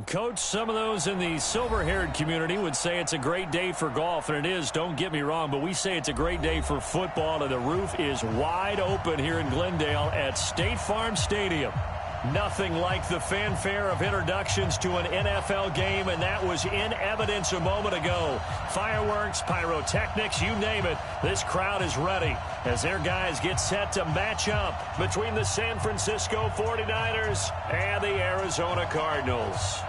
Coach, some of those in the silver-haired community would say it's a great day for golf, and it is, don't get me wrong, but we say it's a great day for football, and the roof is wide open here in Glendale at State Farm Stadium. Nothing like the fanfare of introductions to an NFL game, and that was in evidence a moment ago. Fireworks, pyrotechnics, you name it. This crowd is ready as their guys get set to match up between the San Francisco 49ers and the Arizona Cardinals.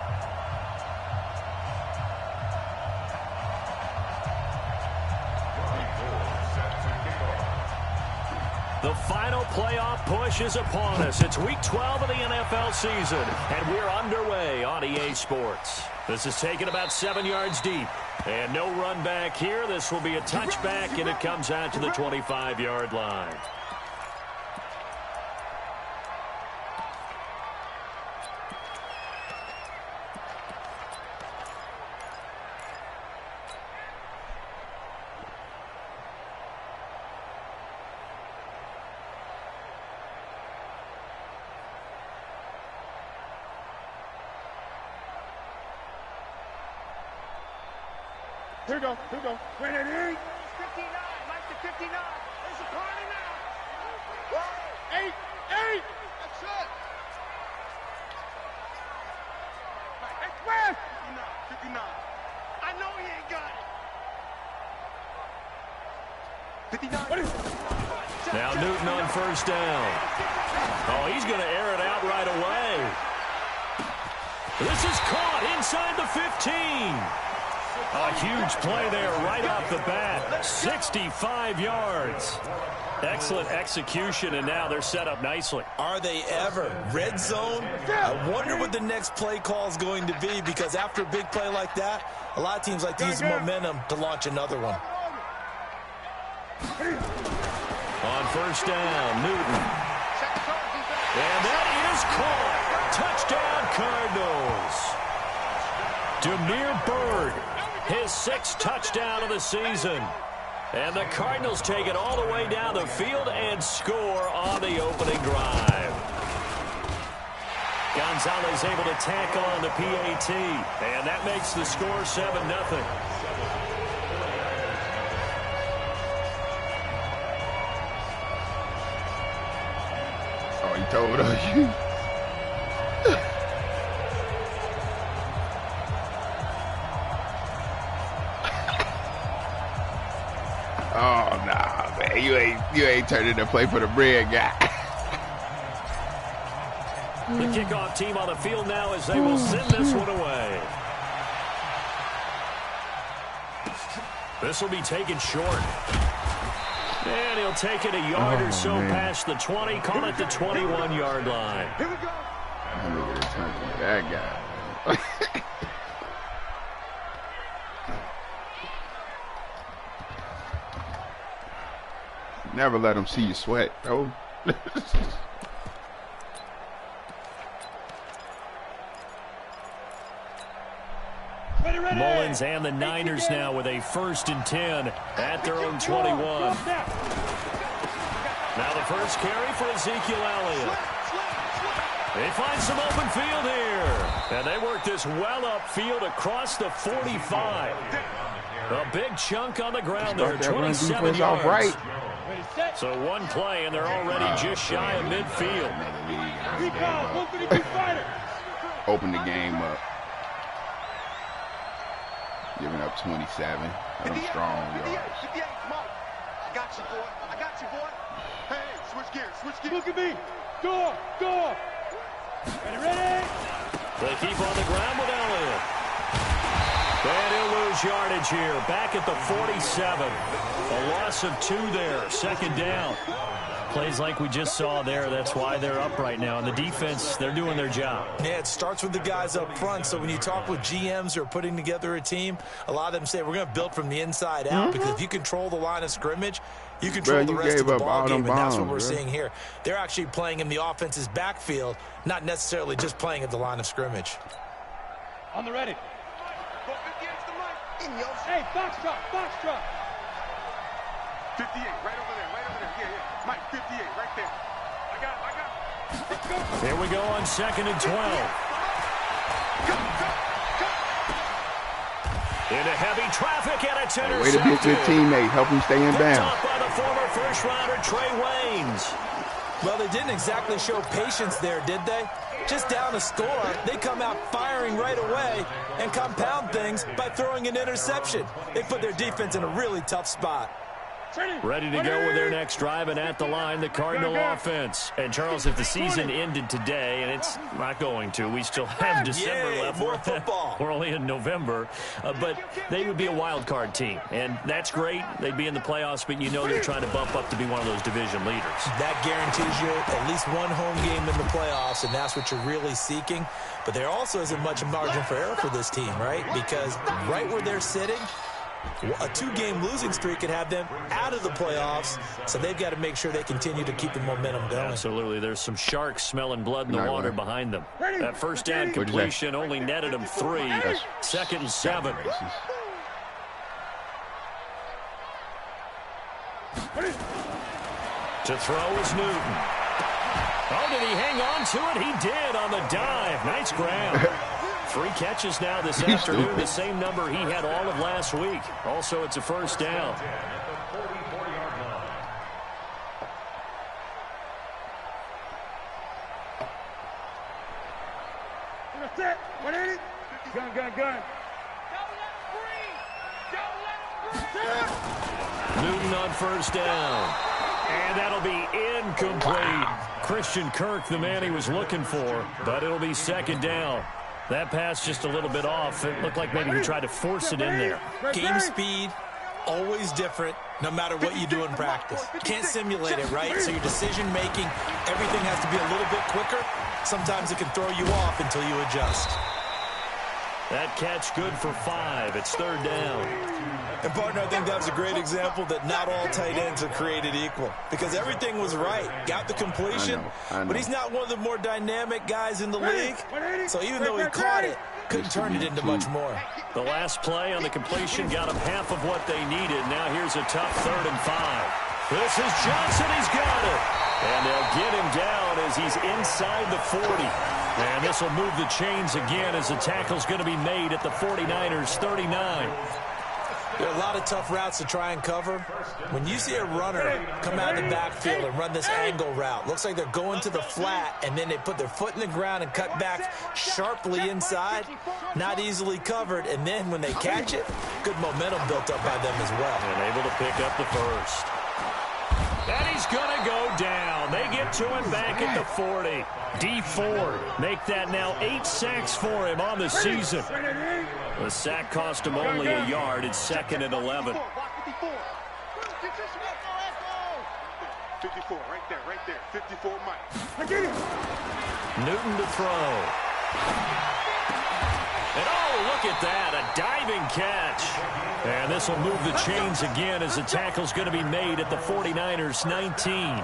The final playoff push is upon us. It's Week 12 of the NFL season, and we're underway on EA Sports. This is taken about 7 yards deep, and no run back here. This will be a touchback, and it comes out to the 25-yard line. Here we go. Wait, 59. Mike to 59. There's a party now. 8. That's it. Hey, where? 59. I know he ain't got it. 59. Now Newton on first down. Oh, he's going to air it out right away. This is caught inside the 15. A huge play there right off the bat. 65 yards. Excellent execution, and now they're set up nicely. Are they ever? Red zone? I wonder what the next play call is going to be, because after a big play like that, a lot of teams like to use the momentum to launch another one. On first down, Newton. And that is caught. Touchdown, Cardinals. Damiere Byrd, his 6th touchdown of the season. And the Cardinals take it all the way down the field and score on the opening drive. Gonzalez able to tack on the PAT, and that makes the score 7-0. Oh, he told us. Oh, nah, man. You ain't turning to play for the bread guy. The kickoff team on the field now as they will send this one away. This will be taken short. And he'll take it a yard or so past the 20, call it the 21-yard line. Here we go. That guy. Never let them see you sweat, bro. Mullins and the Niners now with a 1st and 10 at their own 21. Now the first carry for Ezekiel Elliott. They find some open field here. And they work this well upfield across the 45. A big chunk on the ground there, 27 yards. Right. So one play, and they're already just shy of midfield. Open the game up. Giving up 27. Them strong yards. I got you, boy. Hey, switch gears. Look at me. Go. Ready? They keep on the ground with Elliott. And he'll lose yardage here. Back at the 47. A loss of 2 there. 2nd down. Plays like we just saw there. That's why they're up right now. And the defense, they're doing their job. Yeah, it starts with the guys up front. So when you talk with GMs who are putting together a team, a lot of them say we're going to build from the inside out. Because if you control the line of scrimmage, you control the rest of the ball game. And that's what we're seeing here. They're actually playing in the offense's backfield, not necessarily just playing at the line of scrimmage. On the ready. Hey, box truck. 58, right over there. Yeah. Mike, 58, right there. I got it. Here we go on 2nd and 12. Into heavy traffic, and it's intercepted. Way to be a good teammate. Help him stay in bounds. Picked up by the former first-rounder Trey Waynes. Well, they didn't exactly show patience there, did they? Just down a score, they come out firing right away and compound things by throwing an interception. They put their defense in a really tough spot. Ready to go with their next drive, and at the line, the Cardinal offense. And, Charles, if the season ended today, and it's not going to, we still have December left. More football. We're only in November. But they would be a wild card team, and that's great. They'd be in the playoffs, but you know they're trying to bump up to be one of those division leaders. That guarantees you at least one home game in the playoffs, and that's what you're really seeking. But there also isn't much margin for error for this team, right? Because right where they're sitting, a 2-game losing streak could have them out of the playoffs, so they've got to make sure they continue to keep the momentum going. Absolutely. There's some sharks smelling blood in the water behind them. That first down completion only netted them 3. 2nd and 7. To throw is Newton. Oh, did he hang on to it? He did on the dive. Nice grab. 3 catches now this afternoon, the same number he had all of last week. Also, it's a first down. Gun. Newton on first down. And that'll be incomplete. Wow. Christian Kirk, the man he was looking for, but it'll be 2nd down. That pass just a little bit off. It looked like maybe he tried to force it in there. Game speed, always different, no matter what you do in practice. You can't simulate it, right? So your decision-making, everything has to be a little bit quicker. Sometimes it can throw you off until you adjust. That catch good for 5. It's 3rd down. And, partner, I think that was a great example that not all tight ends are created equal. Because everything was right. Got the completion, I know. But he's not one of the more dynamic guys in the league. So even though he caught it, couldn't turn it into much more. The last play on the completion got him half of what they needed. Now here's a tough 3rd and 5. This is Johnson. He's got it. And they'll get him down as he's inside the 40. And this will move the chains again as the tackle's going to be made at the 49ers 39. There are a lot of tough routes to try and cover. When you see a runner come out of the backfield and run this angle route, looks like they're going to the flat, and then they put their foot in the ground and cut back sharply inside, not easily covered, and then when they catch it, good momentum built up by them as well. And able to pick up the first. And he's going to go down. They get to him back at the 40. D Ford make that now 8 sacks for him on the season. The sack cost him only a yard. It's 2nd and 11. 54, right there. 54, Mike. Newton to throw. And oh, look at that, a diving catch. And this will move the chains again as the tackle's going to be made at the 49ers 19.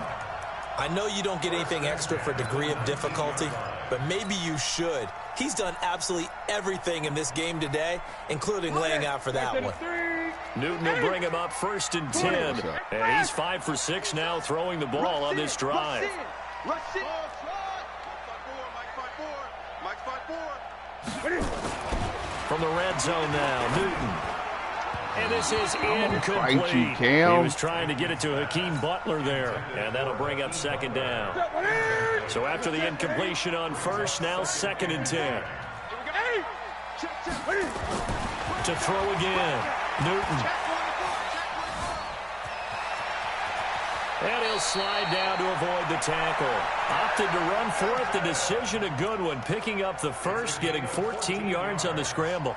I know you don't get anything extra for degree of difficulty, but maybe you should. He's done absolutely everything in this game today, including laying out for that one. Newton will bring him up 1st and 10. And he's 5 for 6 now throwing the ball on this drive. From the red zone now, Newton. And this is incomplete. He was trying to get it to Hakeem Butler there, and that'll bring up 2nd down. So after the incompletion on first, now 2nd and 10. To throw again, Newton. And he'll slide down to avoid the tackle. Opted to run for it. The decision a good one. Picking up the first, getting 14 yards on the scramble.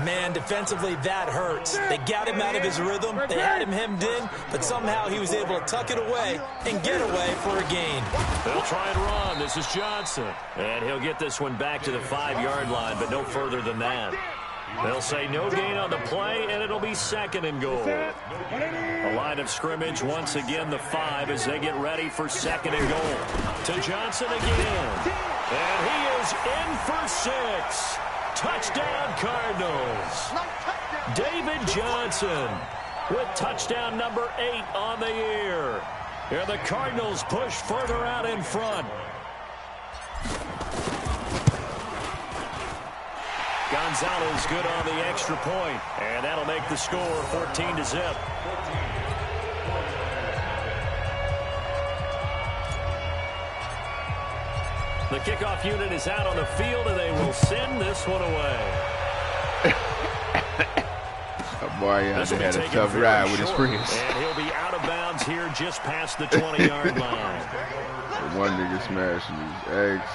Man, defensively, that hurts. They got him out of his rhythm. They had him hemmed in, but somehow he was able to tuck it away and get away for a gain. They'll try and run. This is Johnson. And he'll get this one back to the 5-yard line, but no further than that. They'll say no gain on the play, and it'll be 2nd and goal. A line of scrimmage, once again the 5 as they get ready for 2nd and goal. To Johnson again. And he is in for 6. Touchdown, Cardinals. David Johnson with touchdown number 8 on the year. And the Cardinals push further out in front, Gonzalez good on the extra point, and that'll make the score 14-0. The kickoff unit is out on the field, and they will send this one away. Oh boy, yeah, they had a tough ride with his friends. And he'll be out of bounds here just past the 20-yard line. The one nigga smashing his eggs.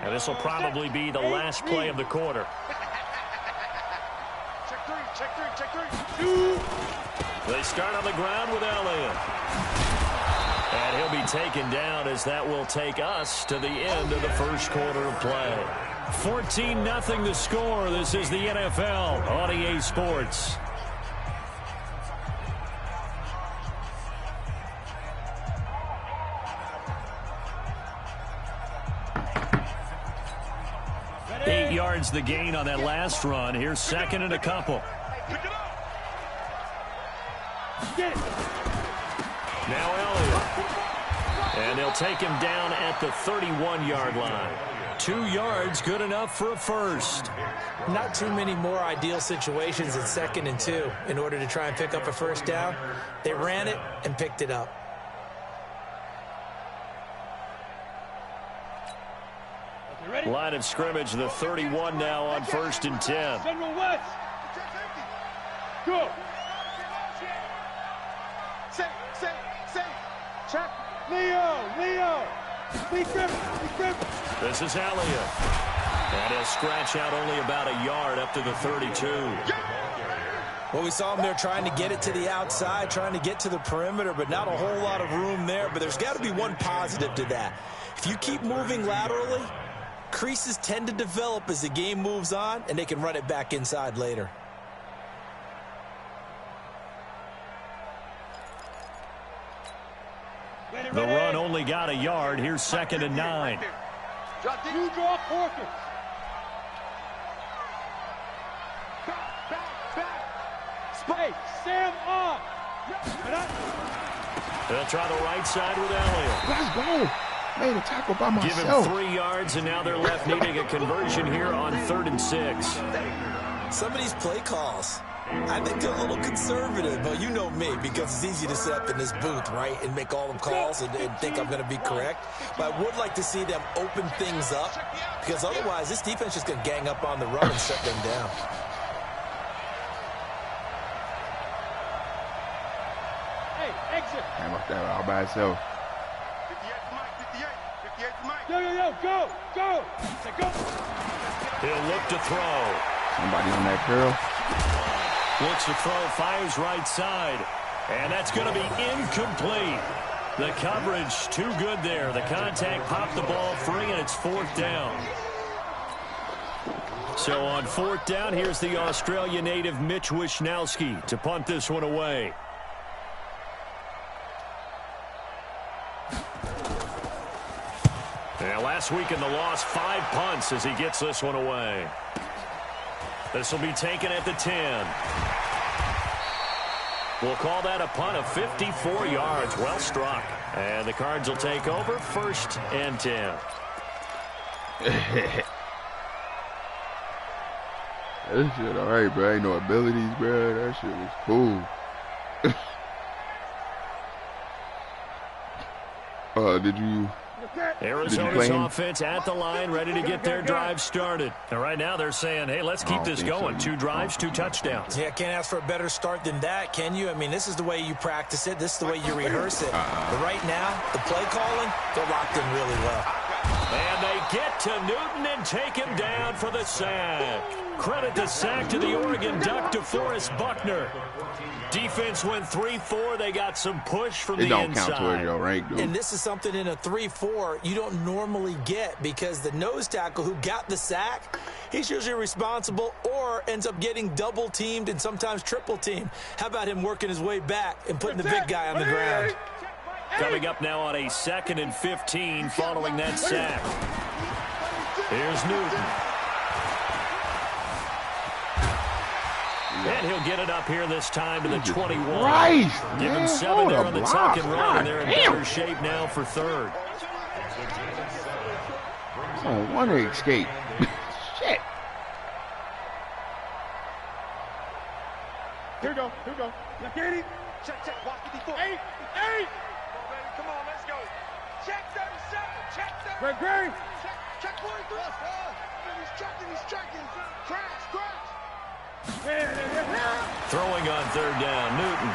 And this will probably be the last play of the quarter. Check three. They start on the ground with Elliott. And he'll be taken down as that will take us to the end of the first quarter of play. 14-0 the score. This is the NFL on EA Sports. The gain on that last run. Here's second and a couple. Now Elliott. And they'll take him down at the 31-yard line. 2 yards, good enough for a first. Not too many more ideal situations at 2nd and 2 in order to try and pick up a first down. They ran it and picked it up. Line of scrimmage, the 31 now on 1st and 10. General West. Go. Say. Check. Leo. Be grip. This is Elliott. And he'll scratch out only about a yard up to the 32. Well, we saw him there trying to get it to the outside, trying to get to the perimeter, but not a whole lot of room there. But there's got to be one positive to that. If you keep moving laterally, creases tend to develop as the game moves on, and they can run it back inside later. The run only got a yard. Here's 2nd and 9. You draw Porkins. Hey, Sam on. They'll try the right side with Elliott. Let's go. Made a tackle by myself. Give him 3 yards, and now they're left needing a conversion here on 3rd and 6. Some of these play calls, I think they're a little conservative, but you know me, because it's easy to sit up in this booth, right, and make all the calls and think I'm going to be correct. But I would like to see them open things up, because otherwise this defense is going to gang up on the run and shut them down. Hey, exit. Came up there all by itself. 58 to Mike. Go. Say go. He'll look to throw. Somebody on that curl. Looks to throw, fires right side. And that's going to be incomplete. The coverage too good there. The contact popped the ball free, and it's 4th down. So on 4th down, here's the Australia native Mitch Wishnowski to punt this one away. And last week in the loss, 5 punts as he gets this one away. This will be taken at the 10. We'll call that a punt of 54 yards. Well struck. And the Cards will take over 1st and 10. That shit all right, bro. Ain't no abilities, bro. That shit was cool. Did you Arizona's offense at the line, ready to get their drive started. And right now they're saying, hey, let's keep this going. So. 2 drives, 2 touchdowns. Yeah, can't ask for a better start than that, can you? I mean, this is the way you practice it. This is the way you rehearse it. But right now, the play calling, they're locked in really well. And they get to Newton and take him down for the sack. Credit the sack to the Oregon Duck, DeForest Buckner. Defense went 3-4. They got some push from the inside. It don't count toward your rank, though. And this is something in a 3-4 you don't normally get, because the nose tackle who got the sack, he's usually responsible or ends up getting double teamed and sometimes triple teamed. How about him working his way back and putting the big guy on the ground? Coming up now on a 2nd and 15 following that sack. Here's Newton. And he'll get it up here this time to the 21. Give him 7 there on the tuck and run, and they're in better shape now for 3rd. Oh, want to escape. Shit. Here we go. Now get it. Check. Watch the before. 8. Come on, let's go. Check 37. Check 37. Great. Check 43. He's checking. Crash. Throwing on 3rd down, Newton.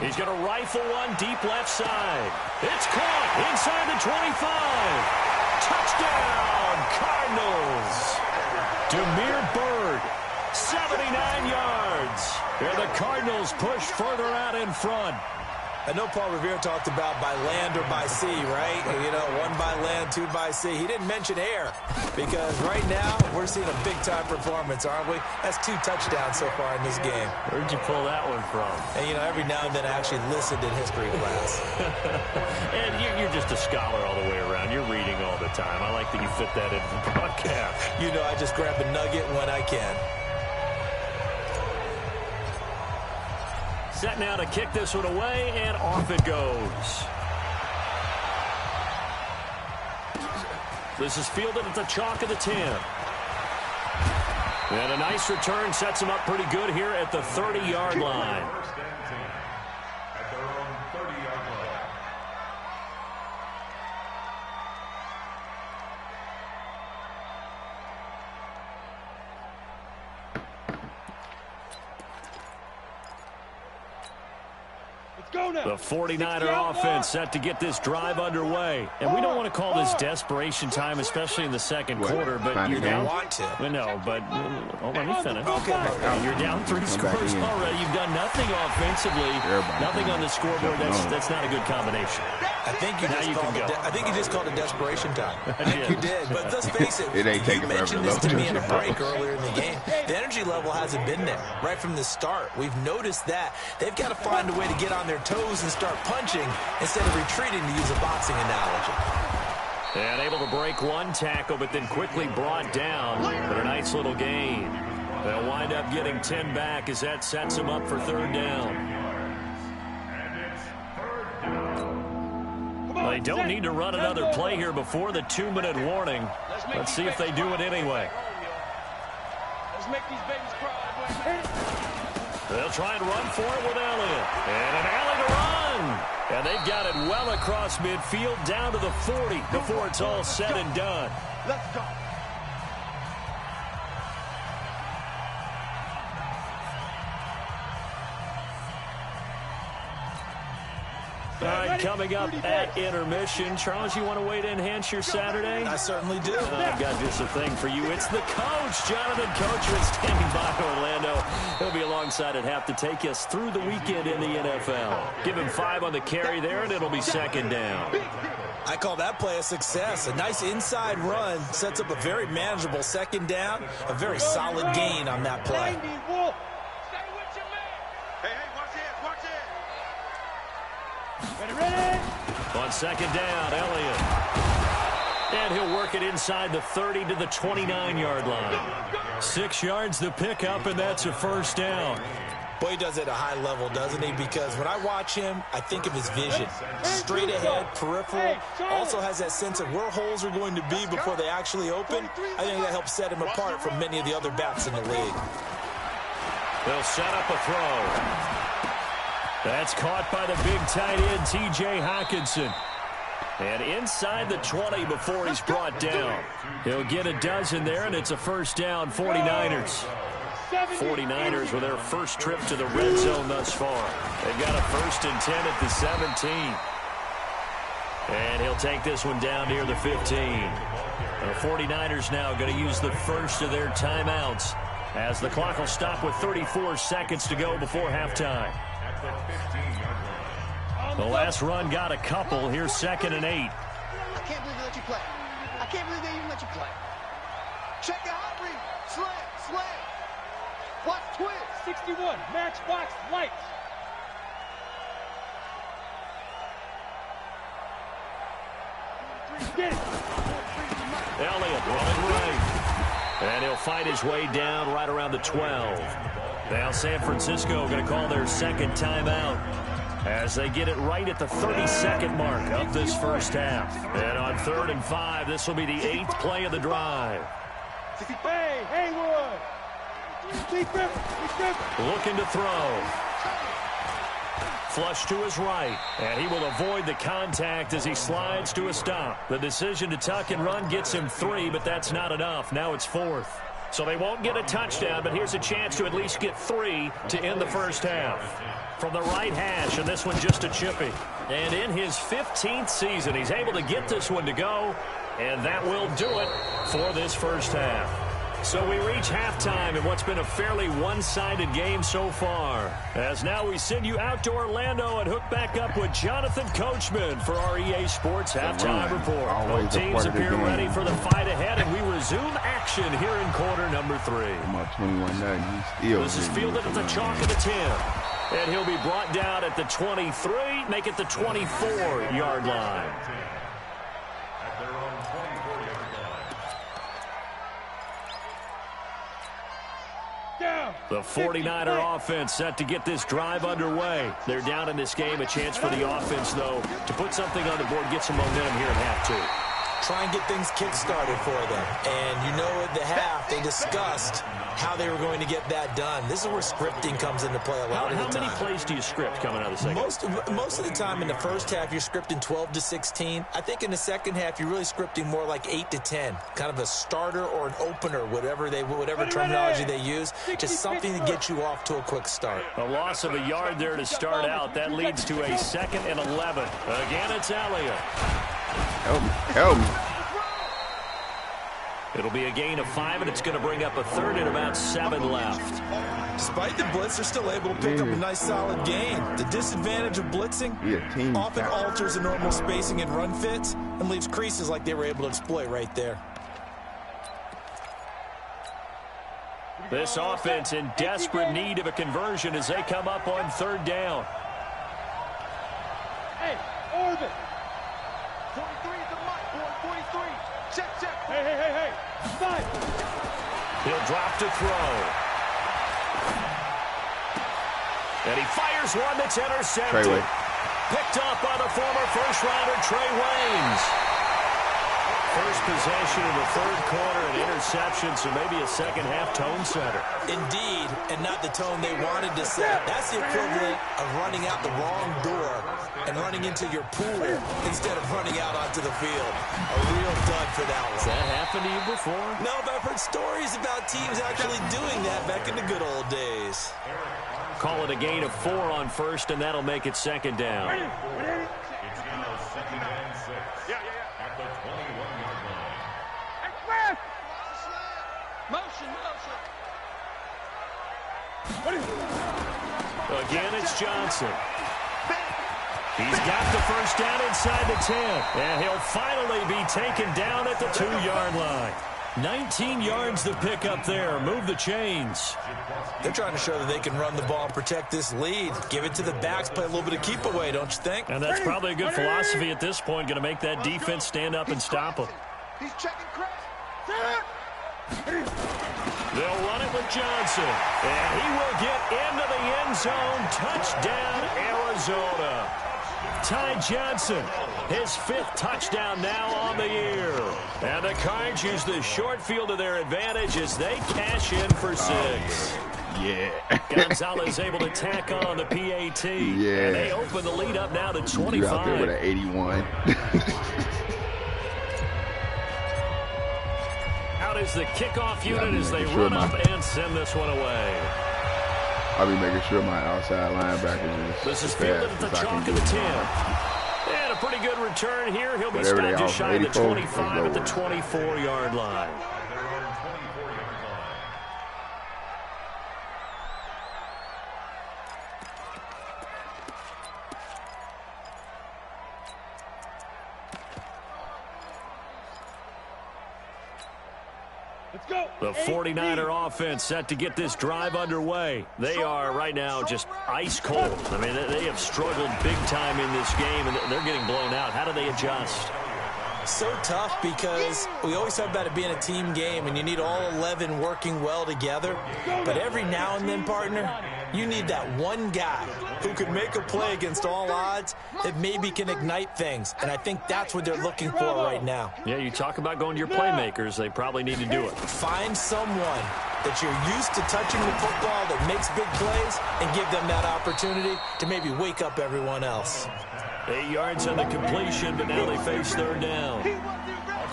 He's going to rifle one deep left side. It's caught inside the 25. Touchdown, Cardinals. Demir Bird, 79 yards. And the Cardinals push further out in front. I know Paul Revere talked about by land or by sea, right? You know, 1 by land, 2 by sea. He didn't mention air because right now we're seeing a big-time performance, aren't we? That's 2 touchdowns so far in this game. Where'd you pull that one from? And, you know, every now and then I actually listened in history class. And you're just a scholar all the way around. You're reading all the time. I like that you fit that into the broadcast. You know, I just grab a nugget when I can. Set now to kick this one away, and off it goes. This is fielded at the chalk of the 10. And a nice return sets him up pretty good here at the 30-yard line. The 49er offense set to get this drive underway. And we don't want to call this desperation time, especially in the second quarter. But you're down. Want to. No, but let me finish. Okay. You're down 3 scores already. You've done nothing offensively. Nothing on the scoreboard. That's not a good combination. I think you just called it desperation time. I think you did. But let's face it. It ain't taking you mentioned this forever to me in a break earlier in the game. The energy level hasn't been there right from the start. We've noticed that. They've got to find a way to get on their toes and start punching instead of retreating, to use a boxing analogy. And able to break one tackle, but then quickly brought down. But a nice little gain. They'll wind up getting 10 back as that sets them up for 3rd down. They don't need to run another play here before the 2-minute warning. Let's see if they do it anyway. Let's make these babies cry. They'll try and run for it with Elliott. And an alley to run. And they've got it well across midfield down to the 40 before it's all said and done. Let's go. All right, coming up at intermission. Charles, you want a way to enhance your Saturday? I certainly do. I've got just a thing for you. It's the coach, Jonathan Coachman, standing by Orlando. He'll be alongside at half to take us through the weekend in the NFL. Give him 5 on the carry there, and it'll be 2nd down. I call that play a success. A nice inside run sets up a very manageable 2nd down. A very solid gain on that play. On 2nd down, Elliott. And he'll work it inside the 30 to the 29-yard line. 6 yards the pickup, and that's a 1st down. Boy, he does it at a high level, doesn't he? Because when I watch him, I think of his vision. Straight ahead, peripheral. Also has that sense of where holes are going to be before they actually open. I think that helps set him apart from many of the other backs in the league. They'll set up a throw. That's caught by the big tight end, T.J. Hockenson. And inside the 20 before he's brought down. He'll get a dozen there, and it's a 1st down, 49ers. 49ers with their first trip to the red zone thus far. They've got a 1st and 10 at the 17. And he'll take this one down near the 15. The 49ers now going to use the first of their timeouts as the clock will stop with 34 seconds to go before halftime. The last run got a couple. Here's 2nd and 8. I can't believe they let you play. I can't believe they even let you play. Check it out, read. Slam. Watch twist. 61, matchbox lights. Elliott running right. And he'll fight his way down right around the 12. Now San Francisco going to call their second timeout as they get it right at the 30-second mark of this first half. And on 3rd and 5, this will be the 8th play of the drive. Hey, Haywood! Looking to throw. Flush to his right, and he will avoid the contact as he slides to a stop. The decision to tuck and run gets him 3, but that's not enough. Now it's 4th. So they won't get a touchdown, but here's a chance to at least get 3 to end the first half. From the right hash, and this one just a chippy. And in his 15th season, he's able to get this one to go, and that will do it for this first half. So we reach halftime in what's been a fairly one-sided game so far. As now we send you out to Orlando and hook back up with Jonathan Coachman for our EA Sports Halftime Report. Both teams appear ready for the fight ahead, and we resume action here in quarter number 3. This is fielded at the chalk of the 10. And he'll be brought down at the 23, make it the 24-yard line. The 49er offense set to get this drive underway. They're down in this game. A chance for the offense, though, to put something on the board, get some momentum here in half 2. Try and get things kick-started for them. And you know at the half, they discussed how they were going to get that done. This is where scripting comes into play a lot of the time. How many plays do you script coming out of the second? Most of the time in the first half, you're scripting 12 to 16. I think in the second half, you're really scripting more like 8 to 10. Kind of a starter or an opener, whatever terminology they use. Just something to get you off to a quick start. A loss of a yard there to start out. That leads to a 2nd and 11. Again, it's Elliott. Help me. It'll be a gain of 5, and it's going to bring up a 3rd and about 7 left. Despite the blitz, they're still able to pick up a nice solid gain. The disadvantage of blitzing often alters the normal spacing and run fits and leaves creases like they were able to exploit right there. This offense in desperate need of a conversion as they come up on 3rd down. Hey, orbit. 43 at the mark, boy. 43. Check. Hey. Five. He'll drop to throw. And he fires one that's intercepted. Picked up by the former first-rounder Trey Waynes. First possession in the 3rd quarter, an interception, so maybe a second-half tone setter. Indeed, and not the tone they wanted to set. That's the equivalent of running out the wrong door and running into your pool instead of running out onto the field. A real dud for that one. Has that happened to you before? No, but I've heard stories about teams actually doing that back in the good old days. Call it a gain of 4 on 1st, and that'll make it 2nd down. It's now 2nd and 6. Yeah. At the 21-yard line. Motion. Again, it's Johnson. He's got the first down inside the 10, and he'll finally be taken down at the 2-yard line. 19 yards to pick up there. Move the chains. They're trying to show that they can run the ball and protect this lead. Give it to the backs, play a little bit of keep away, don't you think? And that's probably a good philosophy at this point, going to make that defense stand up and stop him. He's checking Chris. They'll run it with Johnson, and he will get into the end zone. Touchdown, Arizona. Ty Johnson, his 5th touchdown now on the year. And the Cards use the short field to their advantage as they cash in for 6. Yeah. Gonzalez able to tack on the PAT. Yeah. And they open the lead up now to 25. You out there with an 81. Out is the kickoff unit as they run up and send this one away. I'll be making sure my outside linebacker is. This is fielded at the chalk of the 10. And a pretty good return here. He'll be stopped just shy of the 25 at the 24-yard line. The 49er offense set to get this drive underway. They are right now just ice cold. I mean, they have struggled big time in this game, and they're getting blown out. How do they adjust? So tough because we always talk about it being a team game and you need all 11 working well together. But every now and then, partner, you need that one guy who can make a play against all odds that maybe can ignite things. And I think that's what they're looking for right now. Yeah, you talk about going to your playmakers. They probably need to do it. Find someone that you're used to touching the football that makes big plays and give them that opportunity to maybe wake up everyone else. 8 yards on the completion, but now they face third down.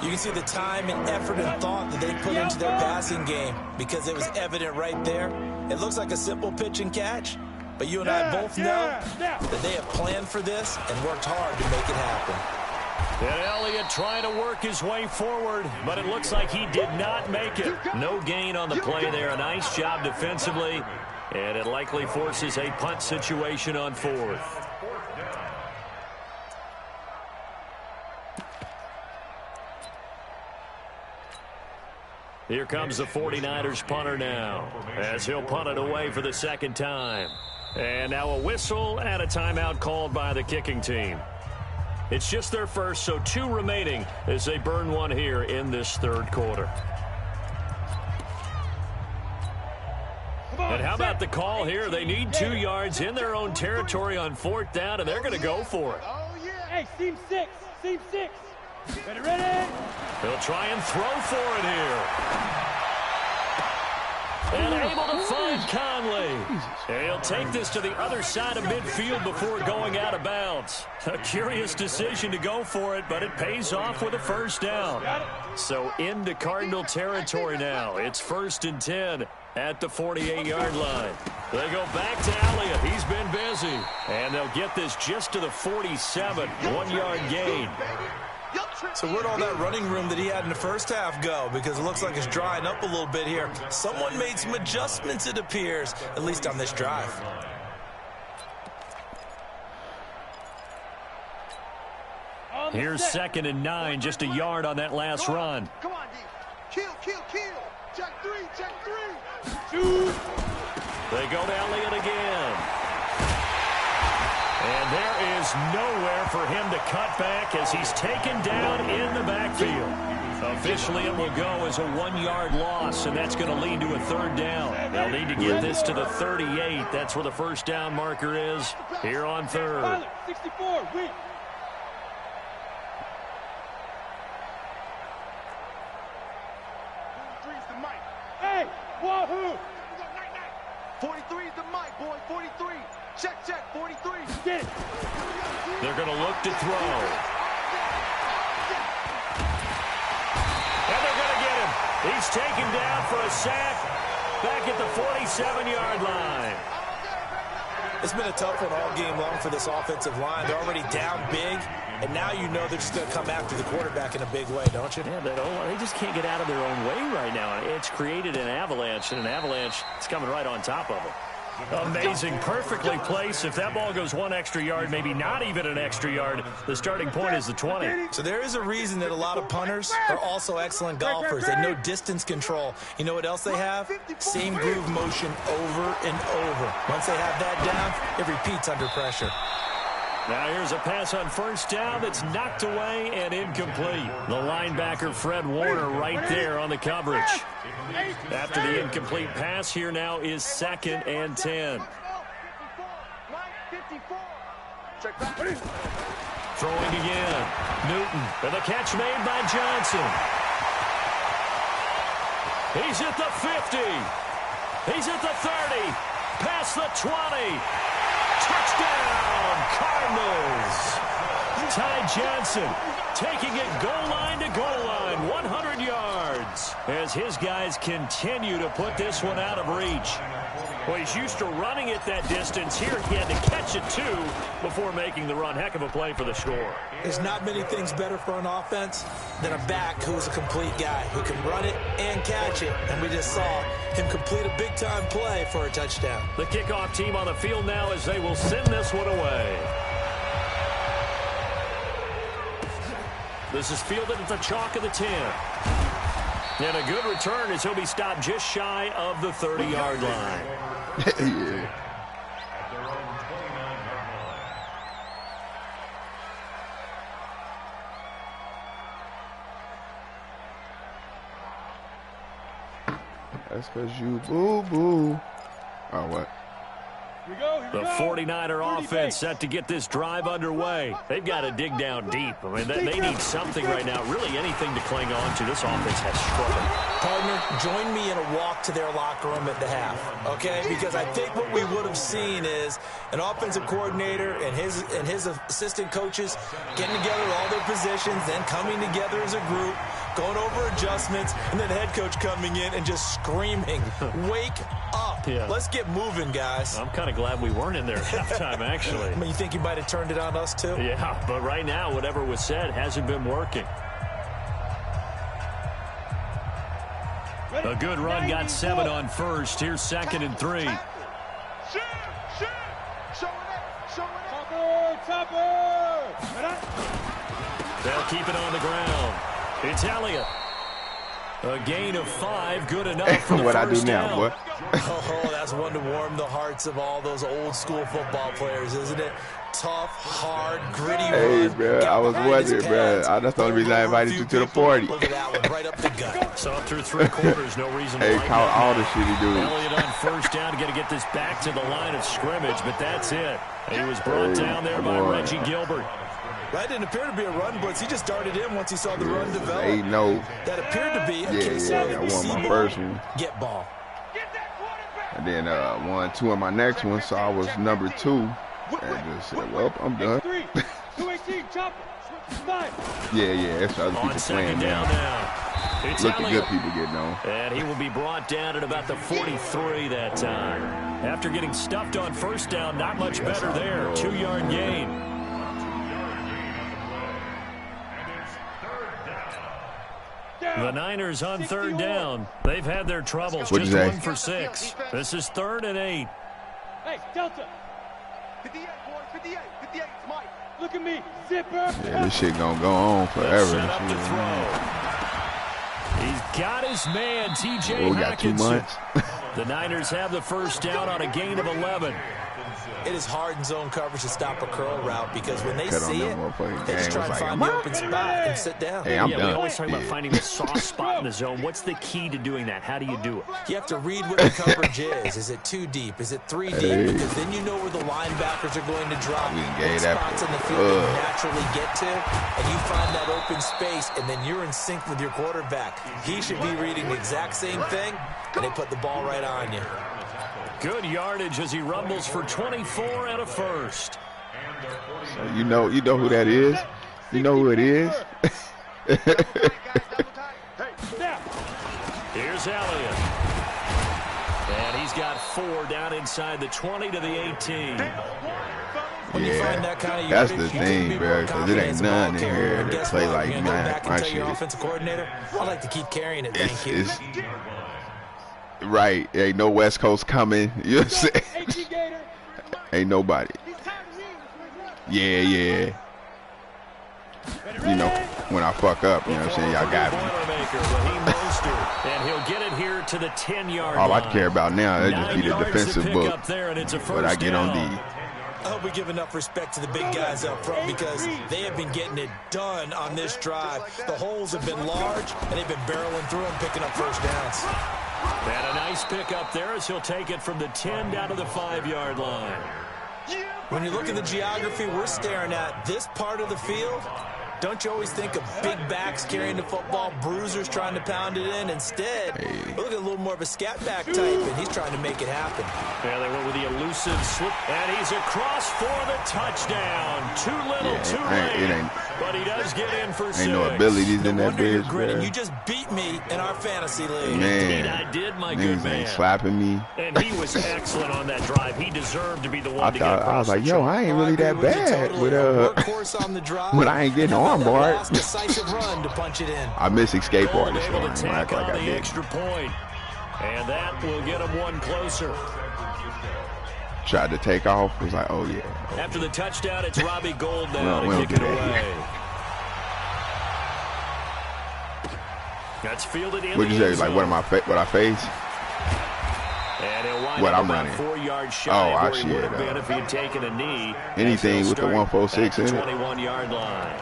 You can see the time and effort and thought that they put into their passing game because it was evident right there. It looks like a simple pitch and catch, but you and I both know that they have planned for this and worked hard to make it happen. And Elliott trying to work his way forward, but it looks like he did not make it. No gain on the play there. A nice job defensively, and it likely forces a punt situation on fourth. Here comes the 49ers punter now, as he'll punt it away for the second time. And now a whistle and a timeout called by the kicking team. It's just their first, so 2 remaining as they burn one here in this third quarter. And how about the call here? They need 2 yards in their own territory on fourth down, and they're going to go for it. Hey, seam 6. Seam 6. Ready? They'll try and throw for it here. And able to find Conley. And he'll take this to the other side of midfield before going out of bounds. A curious decision to go for it, but it pays off with a first down. So into Cardinal territory now. It's 1st and 10 at the 48-yard line. They go back to Elliott. He's been busy. And they'll get this just to the 47. 1-yard gain. So where'd all that running room that he had in the first half go? Because it looks like it's drying up a little bit here. Someone made some adjustments, it appears, at least on this drive. Here's 2nd and 9, just a yard on that last run. Come on, D. Kill. Check 3. Shoot. They go to Elliott again. And there is nowhere for him to cut back as he's taken down in the backfield. Officially, it will go as a 1-yard loss, and that's going to lead to a third down. They'll need to get this to the 38. That's where the first down marker is here on third. 64, weak. Hey, wahoo! 43 is the mic, boy. 43. Check. 43. Get it. They're going to look to throw. And they're going to get him. He's taken down for a sack back at the 47-yard line. It's been a tough one all game long for this offensive line. They're already down big, and now you know they're just going to come after the quarterback in a big way, don't you? Yeah, they just can't get out of their own way right now. It's created an avalanche, and an avalanche is coming right on top of them. Amazing, perfectly placed. If that ball goes 1 extra yard, maybe not even an extra yard, the starting point is the 20. So there is a reason that a lot of punters are also excellent golfers. They know distance control. You know what else they have? Same groove motion over and over. Once they have that down, it repeats under pressure. Now here's a pass on first down that's knocked away and incomplete. The linebacker Fred Warner right there on the coverage. After the incomplete pass, here now is 2nd and 10. Throwing again. Newton with a catch made by Johnson. He's at the 50. He's at the 30. Past the 20. Touchdown, Cardinals. Ty Johnson taking it goal line to goal line, 100 yards, as his guys continue to put this one out of reach. Well, he's used to running it that distance. Here he had to catch it, too, before making the run. Heck of a play for the score. There's not many things better for an offense than a back who is a complete guy who can run it and catch it. And we just saw him complete a big-time play for a touchdown. The kickoff team on the field now as they will send this one away. This is fielded at the chalk of the 10. And a good return as he'll be stopped just shy of the 30-yard line. Yeah. That's because you boo-boo. Oh, what? The 49er offense set to get this drive underway. They've got to dig down deep. I mean, they need something right now, really anything to cling on to. This offense has struggled. Partner, join me in a walk to their locker room at the half, okay? Because I think what we would have seen is an offensive coordinator and his assistant coaches getting together all their positions, then coming together as a group, going over adjustments, and then the head coach coming in and just screaming, wake up. Yeah. Let's get moving, guys. I'm kind of glad we weren't in there at halftime, actually. I mean, you think he might have turned it on us, too? Yeah, but right now, whatever was said hasn't been working. A good run got 7 on first. Here's 2nd and 3. They'll keep it on the ground. It's Elliott. A gain of 5, good enough for the what I do first now, down. boy. Oh, that's one to warm the hearts of all those old school football players, isn't it? Tough, hard, gritty Hey, run. bro, I was wondering, bro. That's the only reason I invited you to the party. Look at that one, right up the gut. So through 3 quarters, no reason to Hey, like call that all now. the shit he do. Elliott on first down, got to get this back to the line of scrimmage, but that's it. He was brought down there by Reggie Gilbert. That didn't appear to be a run blitz. He just darted in once he saw the run develop. Hey, no. That appeared to be a case Yeah, of I won see my ball, first one. get ball. And then 1, 2 in my next one, so I was number 2. And just said, well, I'm done. Yeah, that's other On people 2nd playing down now. now. It's Look at Elliott. good people getting on. And he will be brought down at about the 43 that time. After getting stuffed on first down, not much better there. 2-yard gain. The Niners on 3rd down. They've had their troubles. What'd Just you say? 1 for 6. This is 3rd and 8. Hey, Delta. 58, boy, 58, 58, it's Mike. Look at me, zipper. Yeah, this shit gonna go on forever. Set up to This shit. throw. He's got his man, T.J. We got 2 Hockenson. months. The Niners have the first down on a gain of 11. It is hard in zone coverage to stop a curl route because when they Cut on see that it, motherfucking they just game. try It's to like, find the open spot and sit down. Hey, I'm We done. always talk about Yeah. finding the soft spot in the zone. What's the key to doing that? How do you do it? You have to read what the coverage is. Is it 2 deep? Is it 3 deep? Hey. Because then you know where the linebackers are going to drop. We can What gauge that spots for- in the field that you naturally get to, and you find that open space, and then you're in sync with your quarterback. He should be reading the exact same thing, and they put the ball right on you. Good yardage as he rumbles for 24 and a first. So you know who that is? You know who it is? Here's Elliott. And he's got 4 down inside the 20 to the 18. When you find that kind of that's yardage, the you can thing, be bro, more 'cause it confident ain't as a ball none in carrier. here And that guess play what? like You're gonna go mine. back My and tell your shit. offensive coordinator, I like to keep carrying it, thank you. It's right. Ain't no West Coast coming. You know what I'm saying? Ain't nobody. Yeah. You know, when I fuck up, you know what I'm saying? Y'all got me. And he'll get it here to the 10-yard All line. I care about now is just be 9 the yards defensive to pick book. up there, and it's a But first I get on down. D. I hope we give enough respect to the big guys up front because they have been getting it done on this drive. The holes have been large, and they've been barreling through them, picking up first downs. And a nice pick up there as he'll take it from the 10 down to the 5-yard line. When you look at the geography we're staring at, this part of the field, don't you always think of big backs carrying the football, bruisers trying to pound it in? Instead, look at a little more of a scat back type, and he's trying to make it happen. Yeah, they went with the elusive slip, and he's across for the touchdown. Too little, too late. But he does get in for 6. Ain't no abilities in that Wonder you're bitch, gritting. bro. You just beat me in our fantasy league. Indeed, Man, I did, my good niggas man. ain't slapping me. And he was excellent on that drive. He deserved to be the one I to get thought I across was like, the yo, track. I ain't really that bad with Workhorse on the drive. when I ain't getting arm barred. Last decisive run to punch it in. I miss escape Gold artists. able to I ain't tack act like on I the did. extra point. And that will get him one closer. Tried to take off. Was like, oh yeah. After the touchdown, it's Robbie Gould now We to don't kick do it that away. That's fielded in What'd you the say? end Like, zone. what I face? And he'll wind What up I'm about running? 4 yards shy Oh, I of where he see would it, have been if he had taken a knee. Anything As with the he'll start 146 at in the it. 21-yard line.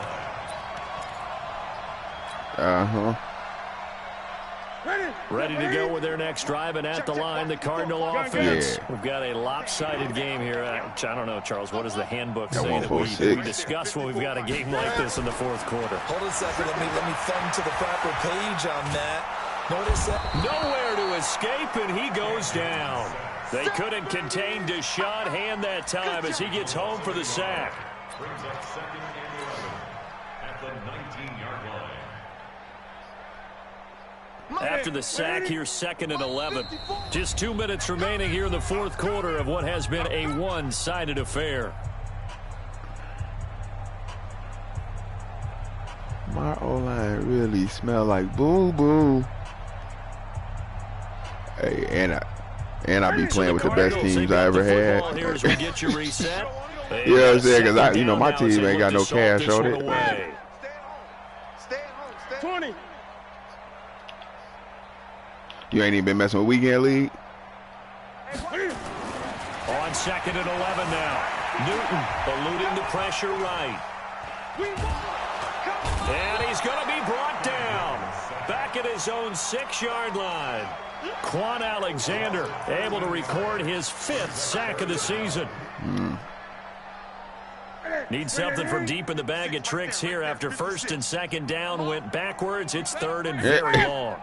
Ready to go with their next drive, and at the line, the Cardinal offense. Yeah. We've got a lopsided game here. I don't know, Charles, what does the handbook say that we discuss when we've got a game like this in the fourth quarter? Hold a second. Let me thumb to the proper page on that. Notice that. Nowhere to escape, and he goes down. They couldn't contain Deshaun Hand that time as he gets home for the sack. Brings up second and 11 at the 19-yard line. After the sack, here's second and 11. Just 2 minutes remaining here in the fourth quarter of what has been a one-sided affair. My O-line really smell like boo-boo. Hey, and I be playing with the best teams I ever had. Here as we get your reset. You know what I'm saying? Because my team ain't got no cash on it. Stay at home. 20. You ain't even been messing with Weekend League? On second and 11 now. Newton eluding the pressure right. And he's going to be brought down. Back at his own 6-yard line. Quan Alexander able to record his 5th sack of the season. Needs something from deep in the bag of tricks here after first and second down went backwards. It's third and very long.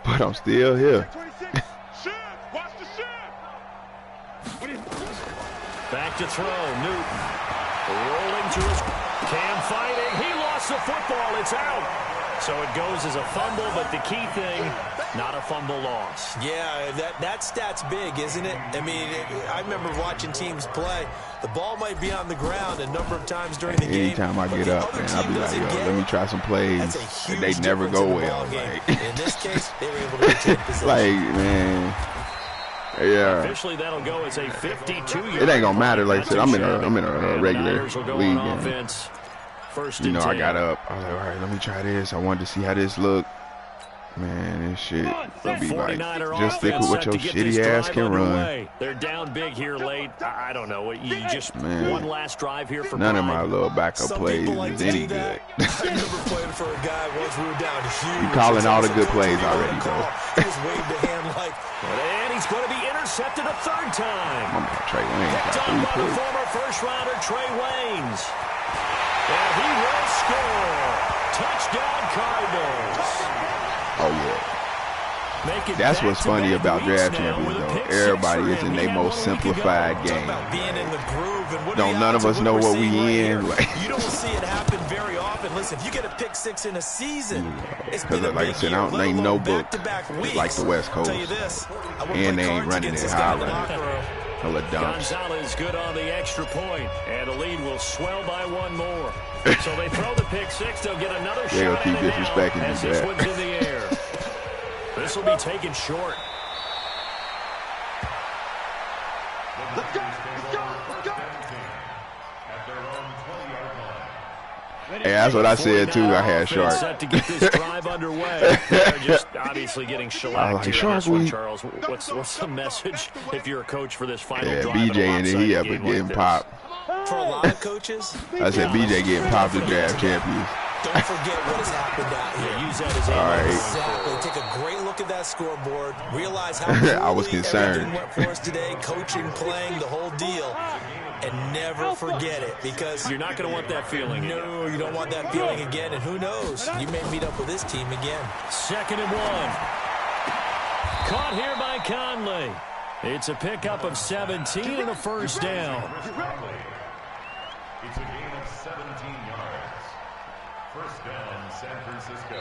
But I'm still here. Back to throw. Newton rolling to his Cam fighting. He lost the football. It's out. So it goes as a fumble, but the key thing, not a fumble loss. Yeah, that stat's big, isn't it? I mean, I remember watching teams play. The ball might be on the ground a number of times during the game. Anytime I get up, man, I'll be like, yo, let me try some plays. And they never go well. Like, in this case, they were able to retain possession. Like, man. Yeah. Officially, that'll go as a 52-yard. It ain't gonna matter. Like I said, I'm in a regular league game. First you know, 10. I got up. I was like, all right, let me try this. I wanted to see how this looked. Man, this shit will be like, just stick with what your shitty ass can run. They're down big here late. I don't know. You just one last drive here for none of my little backup plays is any good. I remember playing for a guy once we were down huge. You calling all the good plays already, though. He just waved a hand like. And he's going to be intercepted a third time. My man Trey Waynes Picked got on by the 3 former first-rounder Trey Waynes. And he will score. Touchdown Cardinals. Oh, yeah. That's what's funny about draft champions, though. Everybody is in their most simplified game. Don't none of us know what we in. Like, you don't see it happen very often. Listen, if you get a pick 6 in a season, it's been like I said, ain't no book like the West Coast, and they ain't running it high. Hella dumps. Gonzalez good on the extra point, and the lead will swell by one more. So they throw the pick 6. They'll get another shot. They'll keep disrespecting as this one's in the air. This will be taken short. Let's go. Hey, that's what I said too. I had Shark. Set to get this drive underway. They're just obviously getting shellacked here on this one, Charles. What's the message if you're a coach for this final drive? BJ and then he up and getting popped. For a lot of coaches, I said BJ getting popped to draft champions. Don't forget what has happened out here. Use that as a Exactly. Take a great look at that scoreboard. Realize how I was concerned. everything went for us today. Coaching, playing, the whole deal. And never forget it, because you're not going to want that feeling. No, you don't want that feeling again. And who knows? You may meet up with this team again. 2nd and 1. Caught here by Conley. It's a pickup of 17 and a first down. It's a gain of 17 yards. First down, San Francisco.